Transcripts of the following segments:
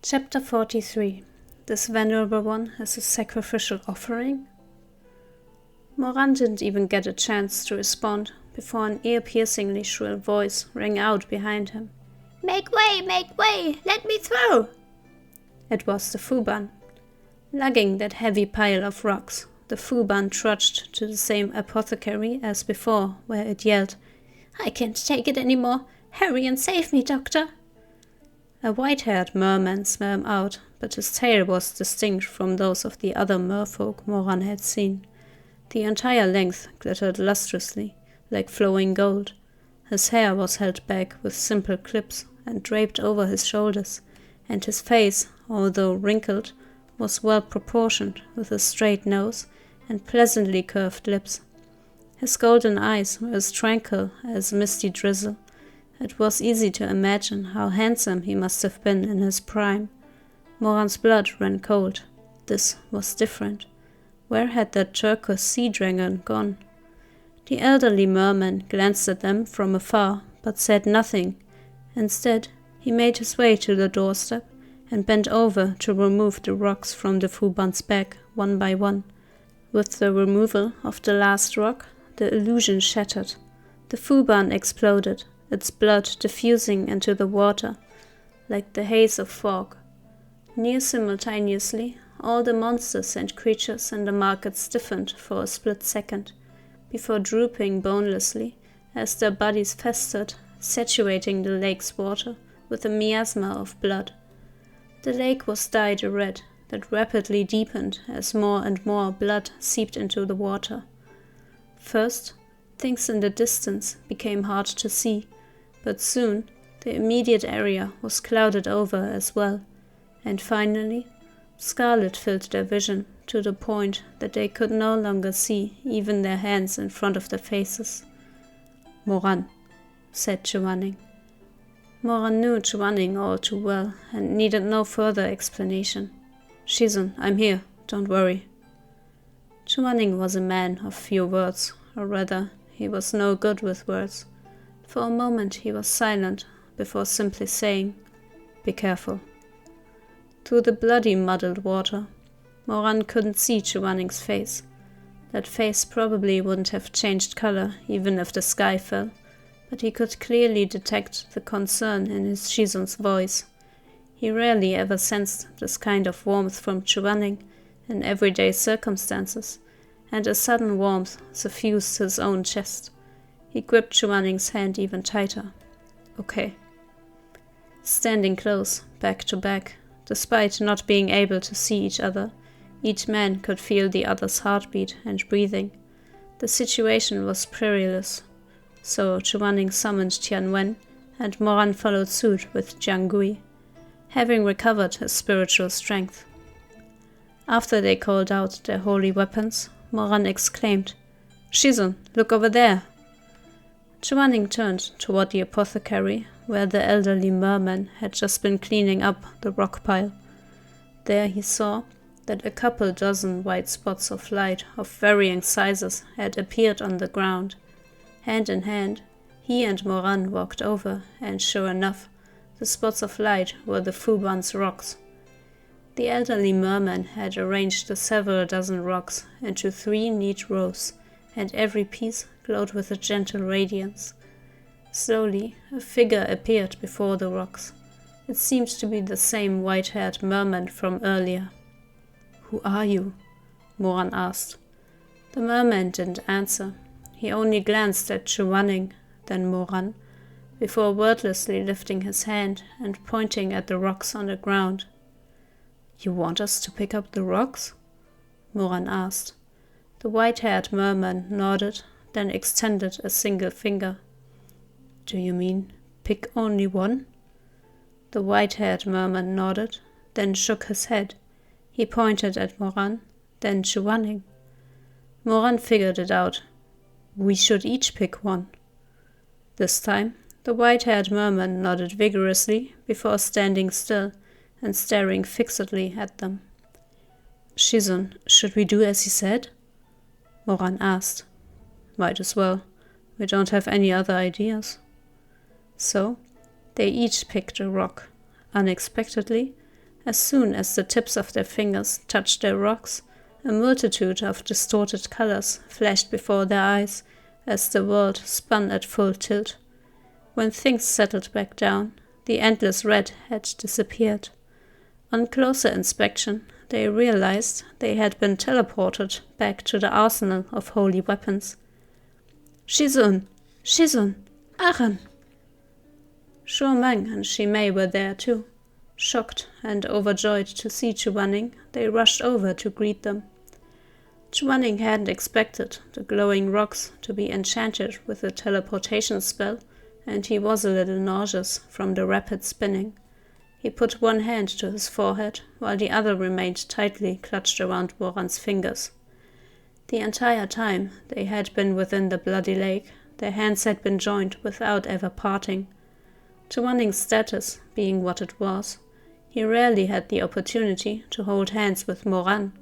Chapter 43. This venerable one is a sacrificial offering? Moran didn't even get a chance to respond before an ear-piercingly shrill voice rang out behind him. Make way, let me through! It was the Fuban. Lugging that heavy pile of rocks, the Fuban trudged to the same apothecary as before, where it yelled, I can't take it anymore. Hurry and save me, doctor. A white-haired merman swam out, but his tail was distinct from those of the other merfolk Moran had seen. The entire length glittered lustrously, like flowing gold. His hair was held back with simple clips and draped over his shoulders, and his face, although wrinkled, was well proportioned, with a straight nose and pleasantly curved lips. His golden eyes were as tranquil as misty drizzle. It was easy to imagine how handsome he must have been in his prime. Moran's blood ran cold. This was different. Where had that turquoise sea dragon gone? The elderly merman glanced at them from afar, but said nothing. Instead, he made his way to the doorstep and bent over to remove the rocks from the Fuban's back one by one. With the removal of the last rock, the illusion shattered. The Fuban exploded, its blood diffusing into the water, like the haze of fog. Near simultaneously, all the monsters and creatures in the market stiffened for a split second, before drooping bonelessly as their bodies festered, saturating the lake's water with a miasma of blood. The lake was dyed a red that rapidly deepened as more and more blood seeped into the water. First, things in the distance became hard to see, but soon the immediate area was clouded over as well, and finally scarlet filled their vision to the point that they could no longer see even their hands in front of their faces. Moran, said Wanning. Moran knew Wanning all too well and needed no further explanation. Shizun, I'm here, don't worry. Wanning was a man of few words, or rather, he was no good with words. For a moment he was silent, before simply saying, Be careful. Through the bloody muddled water, Moran couldn't see Wanning's face. That face probably wouldn't have changed color even if the sky fell, but he could clearly detect the concern in his shizun's voice. He rarely ever sensed this kind of warmth from Wanning in everyday circumstances, and a sudden warmth suffused his own chest. He gripped Wanning's hand even tighter. Okay. Standing close, back to back, despite not being able to see each other, each man could feel the other's heartbeat and breathing. The situation was perilous, so Wanning summoned Tianwen, and Moran followed suit with Jiang Gui, having recovered his spiritual strength. After they called out their holy weapons, Moran exclaimed, Shizun, look over there! Wanning turned toward the apothecary, where the elderly merman had just been cleaning up the rock pile. There he saw that a couple dozen white spots of light of varying sizes had appeared on the ground. Hand in hand, he and Moran walked over, and sure enough, the spots of light were the Fuban's rocks. The elderly merman had arranged the several dozen rocks into 3 neat rows, and every piece glowed with a gentle radiance. Slowly, a figure appeared before the rocks. It seemed to be the same white-haired merman from earlier. Who are you? Moran asked. The merman didn't answer. He only glanced at Wanning, then Moran, before wordlessly lifting his hand and pointing at the rocks on the ground. You want us to pick up the rocks? Moran asked. The white-haired merman nodded, then extended a single finger. Do you mean pick only one? The white-haired merman nodded, then shook his head. He pointed at Moran, then Wanning. Moran figured it out. We should each pick one. This time, the white-haired merman nodded vigorously before standing still and staring fixedly at them. Shizun, should we do as he said? Moran asked. Might as well. We don't have any other ideas. So, they each picked a rock. Unexpectedly, As soon as the tips of their fingers touched their rocks, a multitude of distorted colors flashed before their eyes as the world spun at full tilt. When things settled back down, the endless red had disappeared. On closer inspection, they realized they had been teleported back to the arsenal of holy weapons. Shizun! Shizun! Aaron! Meng and Mei were there too. Shocked and overjoyed to see Wanning, they rushed over to greet them. Wanning hadn't expected the glowing rocks to be enchanted with a teleportation spell, and he was a little nauseous from the rapid spinning. He put one hand to his forehead, while the other remained tightly clutched around Moran's fingers. The entire time they had been within the bloody lake, their hands had been joined without ever parting. To Wanning's status being what it was, he rarely had the opportunity to hold hands with Moran.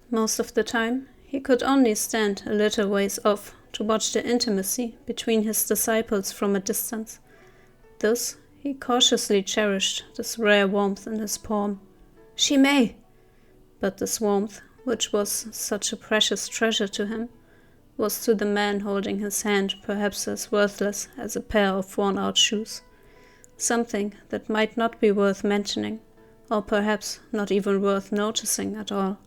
Most of the time, he could only stand a little ways off to watch the intimacy between his disciples from a distance. Thus, he cautiously cherished this rare warmth in his palm. She may! But this warmth, which was such a precious treasure to him, was to the man holding his hand perhaps as worthless as a pair of worn-out shoes. Something that might not be worth mentioning, or perhaps not even worth noticing at all.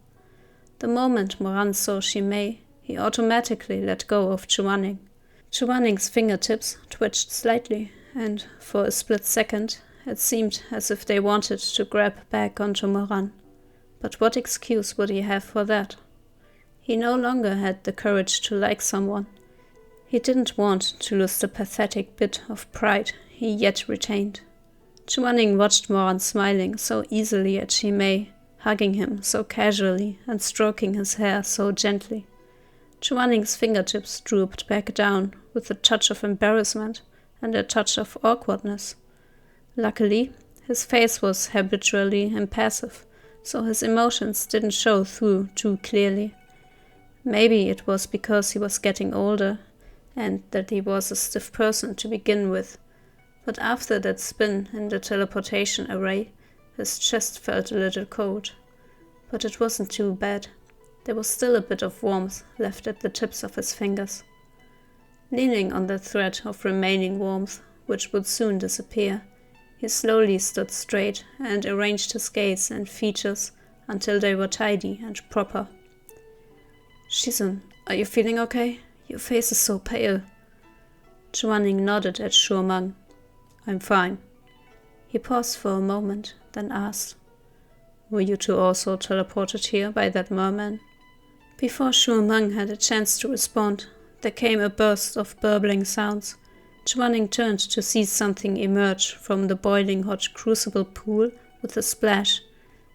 The moment Moran saw May, he automatically let go of Wanning. Wanning's fingertips twitched slightly, and for a split second it seemed as if they wanted to grab back onto Moran. But what excuse would he have for that? He no longer had the courage to like someone. He didn't want to lose the pathetic bit of pride he yet retained. Wanning watched Moran smiling so easily at May, hugging him so casually and stroking his hair so gently. Wanning's fingertips drooped back down with a touch of embarrassment and a touch of awkwardness. Luckily, his face was habitually impassive, so his emotions didn't show through too clearly. Maybe it was because he was getting older, and that he was a stiff person to begin with, but after that spin in the teleportation array, his chest felt a little cold. But it wasn't too bad. There was still a bit of warmth left at the tips of his fingers. Leaning on the thread of remaining warmth, which would soon disappear, he slowly stood straight and arranged his gaze and features until they were tidy and proper. Shizun, are you feeling okay? Your face is so pale. Wanning nodded at Meng. I'm fine. He paused for a moment, then asked, were you two also teleported here by that merman? Before Meng had a chance to respond, there came a burst of burbling sounds. Wanning turned to see something emerge from the boiling hot crucible pool with a splash,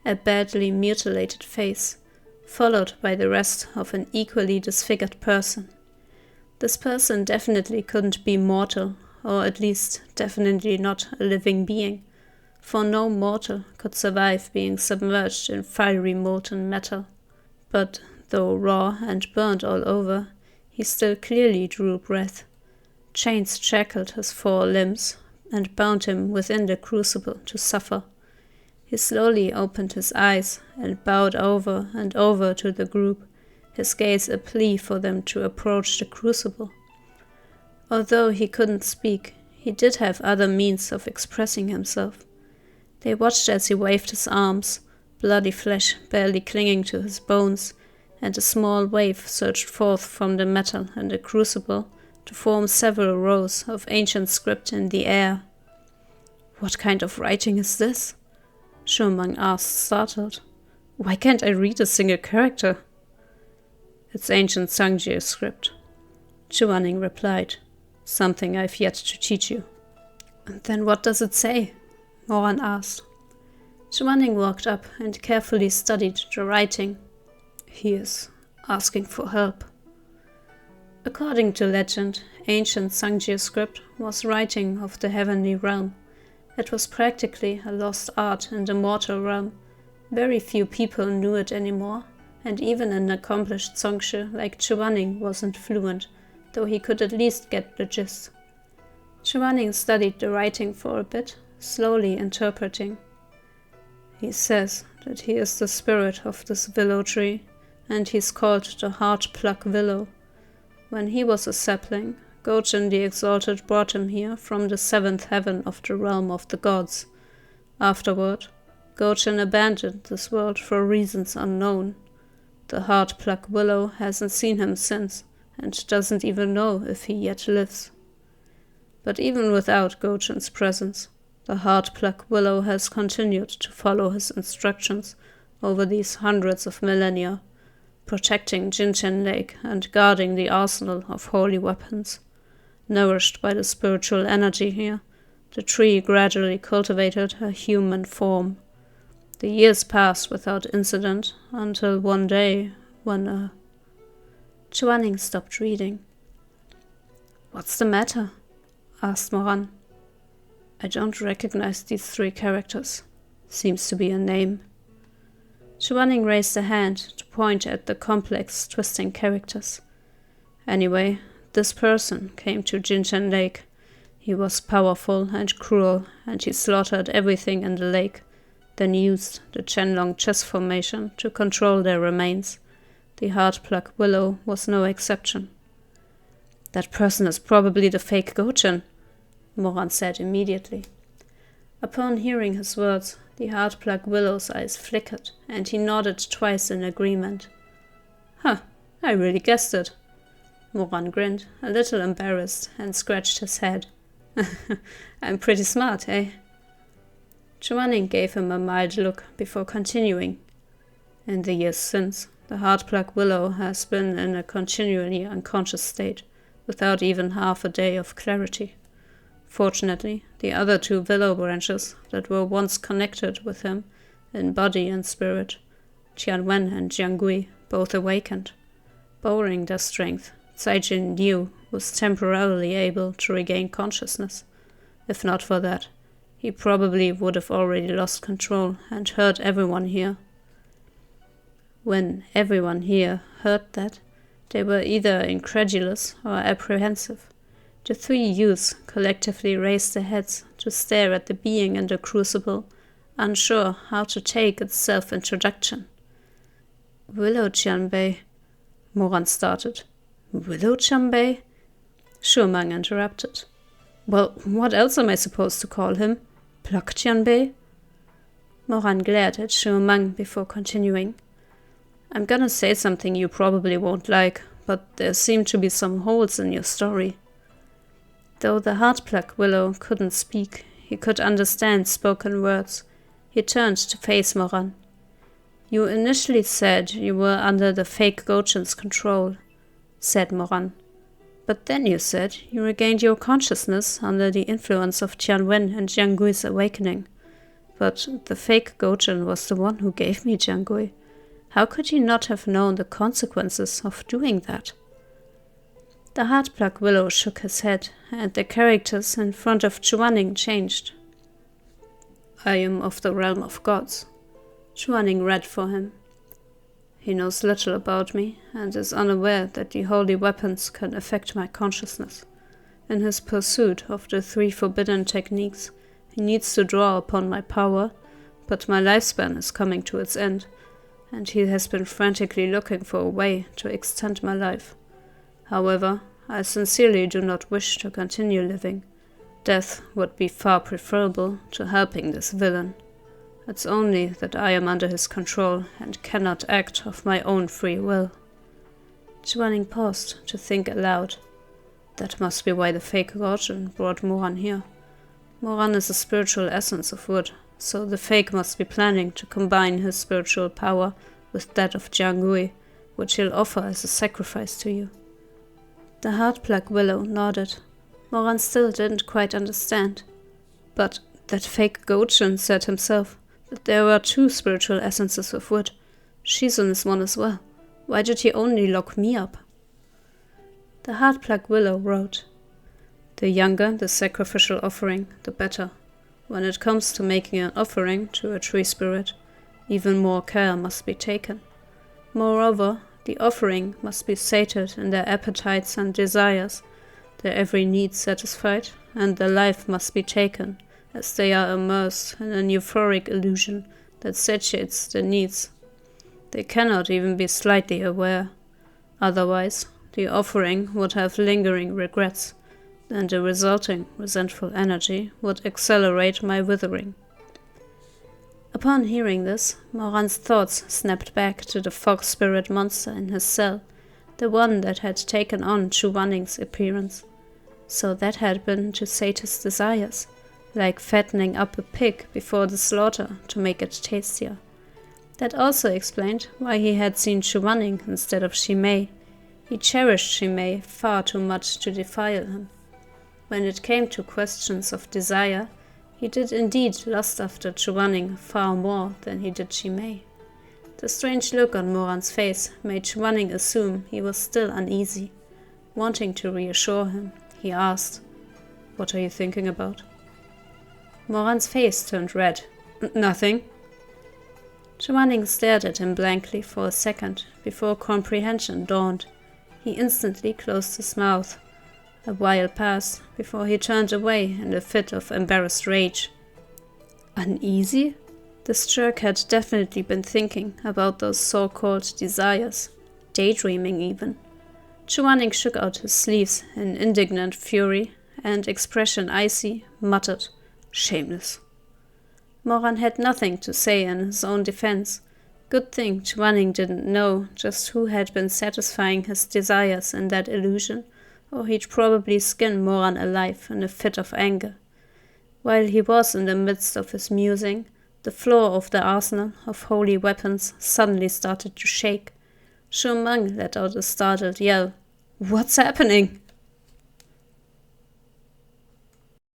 a badly mutilated face, followed by the rest of an equally disfigured person. This person definitely couldn't be mortal, or at least definitely not a living being, for no mortal could survive being submerged in fiery molten metal. But though raw and burnt all over, he still clearly drew breath. Chains shackled his 4 limbs and bound him within the crucible to suffer. He slowly opened his eyes and bowed over and over to the group, his gaze a plea for them to approach the crucible. Although he couldn't speak, he did have other means of expressing himself. They watched as he waved his arms, bloody flesh barely clinging to his bones, and a small wave surged forth from the metal in the crucible to form several rows of ancient script in the air. What kind of writing is this? Meng asked, startled. Why can't I read a single character? It's ancient Sangye script, Wanning replied. Something I've yet to teach you. And then what does it say? Moran asked. Wanning walked up and carefully studied the writing. He is asking for help. According to legend, ancient Sangye script was writing of the heavenly realm. It was practically a lost art in the mortal realm. Very few people knew it anymore, and even an accomplished Songshe like Wanning wasn't fluent, though he could at least get the gist. Wanning studied the writing for a bit, slowly interpreting. He says that he is the spirit of this willow tree, and he's called the Heart-Pluck Willow. When he was a sapling, Gouchen the Exalted brought him here from the seventh heaven of the realm of the gods. Afterward, Gouchen abandoned this world for reasons unknown. The Heart-Pluck Willow hasn't seen him since, and doesn't even know if he yet lives. But even without Gouchen's presence, the Heart-Pluck Willow has continued to follow his instructions over these hundreds of millennia, protecting Jinchen Lake and guarding the arsenal of holy weapons. Nourished by the spiritual energy here, the tree gradually cultivated a human form. The years passed without incident until one day when Wanning stopped reading. "What's the matter?" asked Moran. "I don't recognize these three characters. Seems to be a name." Wanning raised a hand to point at the complex, twisting characters. "Anyway, this person came to Jinchen Lake. He was powerful and cruel, and he slaughtered everything in the lake, then used the Chenlong chess formation to control their remains. The Heart-Pluck Willow was no exception." "That person is probably the fake Gouchen," Moran said immediately. Upon hearing his words, the Heart-Pluck Willow's eyes flickered, and he nodded twice in agreement. "Huh, I really guessed it." Moran grinned, a little embarrassed, and scratched his head. "I'm pretty smart, eh?" Wanning gave him a mild look before continuing. "In the years since, the Heart-Pluck Willow has been in a continually unconscious state, without even half a day of clarity. Fortunately, the other two willow branches that were once connected with him, in body and spirit, Tianwen and Jiangui, both awakened. Borrowing their strength, Caijin Liu was temporarily able to regain consciousness. If not for that, he probably would have already lost control and hurt everyone here. When everyone here heard that, they were either incredulous or apprehensive. The three youths collectively raised their heads to stare at the being in the crucible, unsure how to take its self-introduction. "Willow Jianbei," Moran started. "Willow Jianbei?" Meng interrupted. "Well, what else am I supposed to call him? Pluck Jianbei?" Moran glared at Meng before continuing. "I'm gonna say something you probably won't like, but there seem to be some holes in your story." Though the Heart-Pluck Willow couldn't speak, he could understand spoken words. He turned to face Moran. "You initially said you were under the fake Gouchen's control," said Moran. "But then you said you regained your consciousness under the influence of Tianwen and Jiangui's awakening. But the fake Gouchen was the one who gave me Jiangui. How could he not have known the consequences of doing that?" The Heart-Pluck Willow shook his head, and the characters in front of Wanning changed. "I am of the realm of gods." Wanning read for him. "He knows little about me, and is unaware that the holy weapons can affect my consciousness. In his pursuit of the three forbidden techniques, he needs to draw upon my power, but my lifespan is coming to its end, and he has been frantically looking for a way to extend my life. However, I sincerely do not wish to continue living. Death would be far preferable to helping this villain. It's only that I am under his control and cannot act of my own free will." Wanning paused to think aloud. That must be why the fake Gouchen brought Moran here. Moran is a spiritual essence of wood, so the fake must be planning to combine his spiritual power with that of Jiangui, which he'll offer as a sacrifice to you. The Heart-Pluck Willow nodded. Moran still didn't quite understand. "But that fake Gouchen said himself that there were two spiritual essences of wood. Shizun is one as well. Why did he only lock me up?" The Heart-Pluck Willow wrote, "The younger the sacrificial offering, the better. When it comes to making an offering to a tree spirit, even more care must be taken. Moreover, the offering must be sated in their appetites and desires, their every need satisfied, and their life must be taken, as they are immersed in an euphoric illusion that satiates their needs. They cannot even be slightly aware. Otherwise, the offering would have lingering regrets, and the resulting resentful energy would accelerate my withering. Upon hearing this, Moran's thoughts snapped back to the fox spirit monster in his cell, the one that had taken on Wanning's appearance. So that had been to sate his desires, like fattening up a pig before the slaughter to make it tastier. That also explained why he had seen Wanning instead of Shimei. He cherished Shimei far too much to defile him. When it came to questions of desire, he did indeed lust after Wanning far more than he did Shimei. The strange look on Moran's face made Wanning assume he was still uneasy. Wanting to reassure him, he asked, "What are you thinking about?" Moran's face turned red. "Nothing." Wanning stared at him blankly for a second before comprehension dawned. He instantly closed his mouth. A while passed before he turned away in a fit of embarrassed rage. Uneasy? This jerk had definitely been thinking about those so-called desires, daydreaming even. Wanning shook out his sleeves in indignant fury and, expression icy, muttered, "Shameless." Moran had nothing to say in his own defense. Good thing Wanning didn't know just who had been satisfying his desires in that illusion, or he'd probably skin Moran alive in a fit of anger. While he was in the midst of his musing, the floor of the arsenal of holy weapons suddenly started to shake. Meng let out a startled yell. "What's happening?"